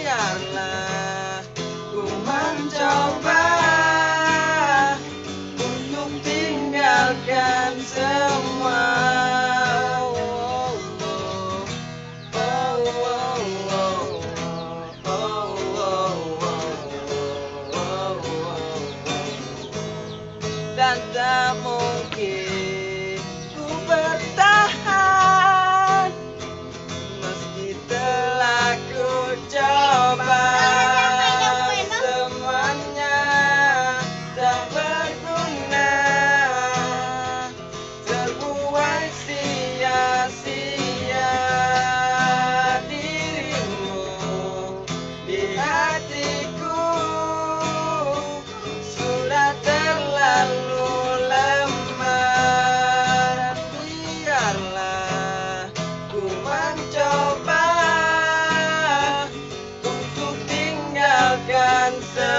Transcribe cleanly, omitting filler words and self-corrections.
biarlah ku mencoba untuk tinggalkan semua. Dan tak mungkin ku bertahan meski telah ku coba. Semuanya tak berguna, terbuang sia-sia. Dirimu di hatiku sudah terlalu lama. Biarlah ku mencoba untuk tinggalkan semua.